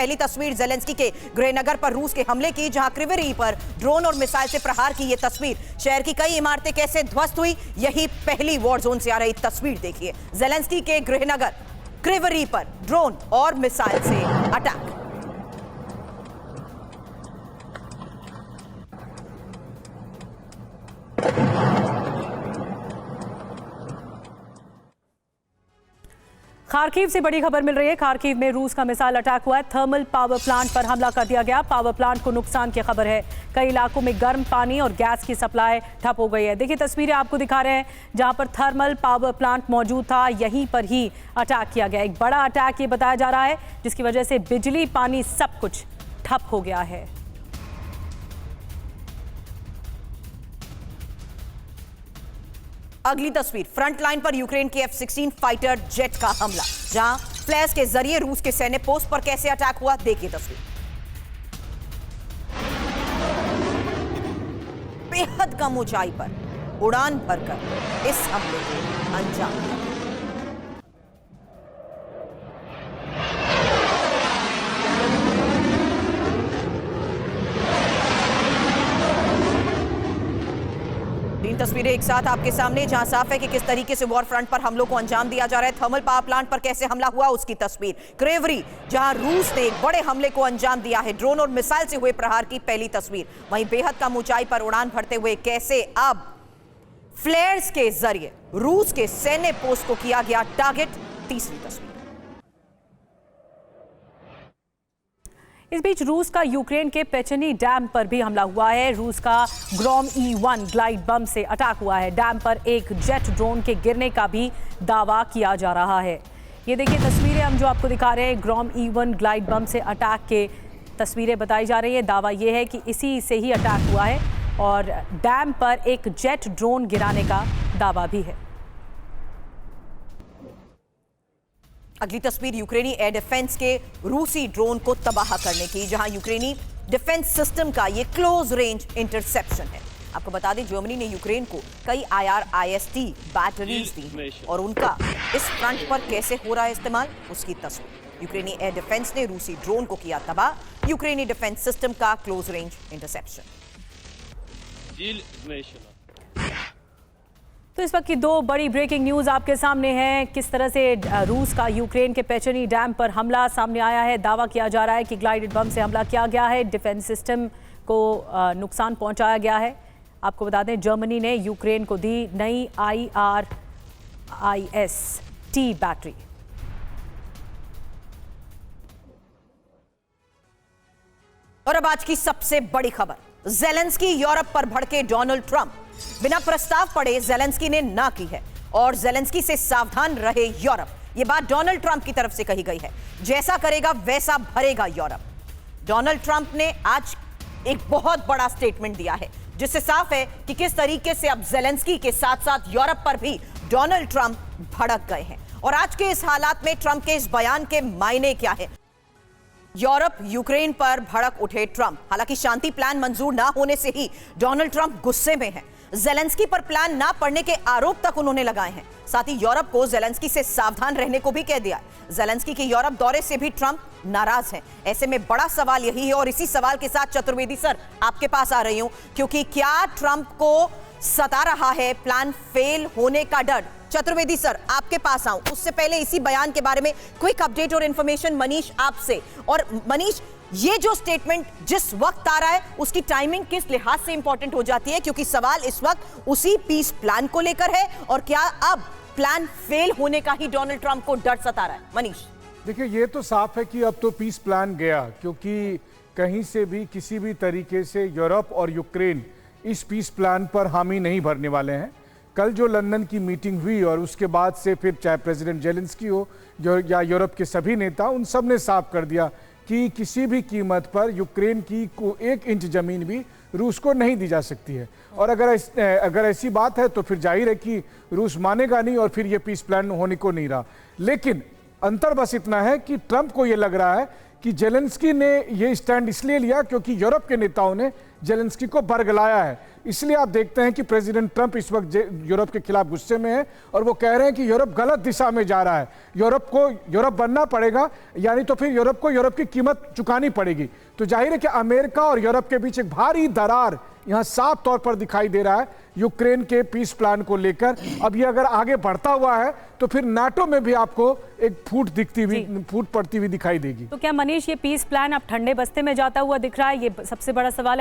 पहली तस्वीर जेलेंस्की के गृहनगर पर रूस के हमले की, जहां क्रिवरी पर ड्रोन और मिसाइल से प्रहार की ये तस्वीर। शहर की कई इमारतें कैसे ध्वस्त हुई, यही पहली वॉर जोन से आ रही तस्वीर देखिए। जेलेंस्की के गृहनगर क्रिवरी पर ड्रोन और मिसाइल से अटैक। खार्किव से बड़ी खबर मिल रही है। खार्किव में रूस का मिसाइल अटैक हुआ है। थर्मल पावर प्लांट पर हमला कर दिया गया। पावर प्लांट को नुकसान की खबर है। कई इलाकों में गर्म पानी और गैस की सप्लाई ठप हो गई है। देखिए तस्वीरें आपको दिखा रहे हैं, जहां पर थर्मल पावर प्लांट मौजूद था, यहीं पर ही अटैक किया गया। एक बड़ा अटैक ये बताया जा रहा है, जिसकी वजह से बिजली, पानी सब कुछ ठप हो गया है। अगली तस्वीर, फ्रंट लाइन पर यूक्रेन के F-16 फाइटर जेट का हमला, जहां फ्लैश के जरिए रूस के सैन्य पोस्ट पर कैसे अटैक हुआ, देखिए तस्वीर। बेहद कम ऊंचाई पर उड़ान भरकर इस हमले को अंजाम दिया। तीन तस्वीरें एक साथ आपके सामने, जहां साफ है कि किस तरीके से वॉर फ्रंट पर हमलों को अंजाम दिया जा रहा है। थर्मल पावर प्लांट पर कैसे हमला हुआ उसकी तस्वीर। क्रेवरी, जहां रूस ने एक बड़े हमले को अंजाम दिया है, ड्रोन और मिसाइल से हुए प्रहार की पहली तस्वीर। वहीं बेहद कम ऊंचाई पर उड़ान भरते हुए कैसे अब फ्लेयर्स के जरिए रूस के सैन्य पोस्ट को किया गया टारगेट, तीसरी तस्वीर। इस बीच रूस का यूक्रेन के पेचनी डैम पर भी हमला हुआ है। रूस का ग्रॉम E-1 ग्लाइड बम से अटैक हुआ है। डैम पर एक जेट ड्रोन के गिरने का भी दावा किया जा रहा है। ये देखिए तस्वीरें हम जो आपको दिखा रहे हैं, ग्रॉम E-1 ग्लाइड बम से अटैक के तस्वीरें बताई जा रही है। दावा यह है कि इसी से ही अटैक हुआ है और डैम पर एक जेट ड्रोन गिराने का दावा भी है। अगली तस्वीर यूक्रेनी एयर डिफेंस के रूसी ड्रोन को तबाह करने की, जहां यूक्रेनी डिफेंस सिस्टम का ये क्लोज रेंज इंटरसेप्शन है। आपको बता दें, जर्मनी ने यूक्रेन को कई IRIS-T बैटरीज दी और उनका इस फ्रंट पर कैसे हो रहा है इस्तेमाल, उसकी तस्वीर। यूक्रेनी एयर डिफेंस ने रूसी ड्रोन को किया तबाह। यूक्रेनी डिफेंस सिस्टम का क्लोज रेंज इंटरसेप्शन। तो इस वक्त की दो बड़ी ब्रेकिंग न्यूज़ आपके सामने हैं। किस तरह से रूस का यूक्रेन के पेचनी डैम पर हमला सामने आया है। दावा किया जा रहा है कि ग्लाइडेड बम से हमला किया गया है, डिफेंस सिस्टम को नुकसान पहुंचाया गया है। आपको बता दें, जर्मनी ने यूक्रेन को दी नई IRIS-T बैटरी। और अब आज की सबसे बड़ी खबर, जेलेंस्की यूरोप पर भड़के डोनाल्ड ट्रंप। बिना प्रस्ताव पढ़े जेलेंस्की ने ना की है और जेलेंस्की से सावधान रहे यूरोप। यह बात डोनाल्ड ट्रंप की तरफ से कही गई है। जैसा करेगा वैसा भरेगा यूरोप। डोनाल्ड ट्रंप ने आज एक बहुत बड़ा स्टेटमेंट दिया है, जिससे साफ है कि किस तरीके से अब जेलेंस्की के साथ साथ यूरोप पर भी डोनाल्ड ट्रंप भड़क गए हैं। और आज के इस हालात में ट्रंप के इस बयान के मायने क्या है। यूरोप यूक्रेन पर भड़क उठे ट्रंप। हालांकि शांति प्लान मंजूर ना होने से ही डोनाल्ड ट्रंप गुस्से में हैं। जेलेंस्की पर प्लान ना पड़ने के आरोप तक उन्होंने लगाए हैं। साथ ही यूरोप को जेलेंस्की से सावधान रहने को भी कह दिया। जेलेंस्की के यूरोप दौरे से भी ट्रंप नाराज हैं। ऐसे में बड़ा सवाल यही है, और इसी सवाल के साथ चतुर्वेदी सर आपके पास आ रही हूं, क्योंकि क्या ट्रंप को सता रहा है प्लान फेल होने का डर। चतुर्वेदी सर आपके पास आऊं उससे पहले इसी बयान के बारे में क्विक अपडेट और इंफॉर्मेशन मनीष आपसे। और मनीष, ये जो स्टेटमेंट जिस वक्त आ रहा है उसकी टाइमिंग किस लिहाज से इंपॉर्टेंट हो जाती है, क्योंकि सवाल इस वक्त उसी पीस प्लान को लेकर है, और क्या अब प्लान फेल होने का ही डोनाल्ड ट्रंप को डर सता रहा है। मनीष देखिए, ये तो साफ है कि अब तो पीस प्लान गया, क्योंकि कहीं से भी किसी भी तरीके से यूरोप और यूक्रेन इस पीस प्लान पर हामी नहीं भरने वाले हैं। कल जो लंदन की मीटिंग हुई और उसके बाद से फिर चाहे प्रेसिडेंट जेलेंस्की हो या यूरोप के सभी नेता, उन सब ने साफ कर दिया कि किसी भी कीमत पर यूक्रेन की को 1 इंच जमीन भी रूस को नहीं दी जा सकती है। और अगर ऐसी बात है तो फिर जाहिर है कि रूस मानेगा नहीं और फिर ये पीस प्लान होने को नहीं रहा। लेकिन अंतर बस इतना है कि ट्रंप को ये लग रहा है कि जेलेंस्की ने ये स्टैंड इसलिए लिया क्योंकि यूरोप के नेताओं ने जेलेंस्की को बरगलाया है। इसलिए आप देखते हैं कि प्रेसिडेंट ट्रंप इस वक्त यूरोप के खिलाफ गुस्से में है और वो कह रहे हैं कि यूरोप गलत दिशा में जा रहा है, यूरोप बनना पड़ेगा, यानी तो फिर यूरोप को यूरोप की कीमत चुकानी पड़ेगी। तो जाहिर है कि अमेरिका और यूरोप के बीच एक भारी दरार यहां साफ तौर पर दिखाई दे रहा है यूक्रेन के पीस प्लान को लेकर। अब ये अगर आगे बढ़ता हुआ है तो फिर नाटो में भी आपको एक फूट पड़ती हुई दिखाई देगी। तो क्या मनीष, ये पीस प्लान अब ठंडे बस्ते में जाता हुआ दिख रहा है? ये सबसे बड़ा सवाल है।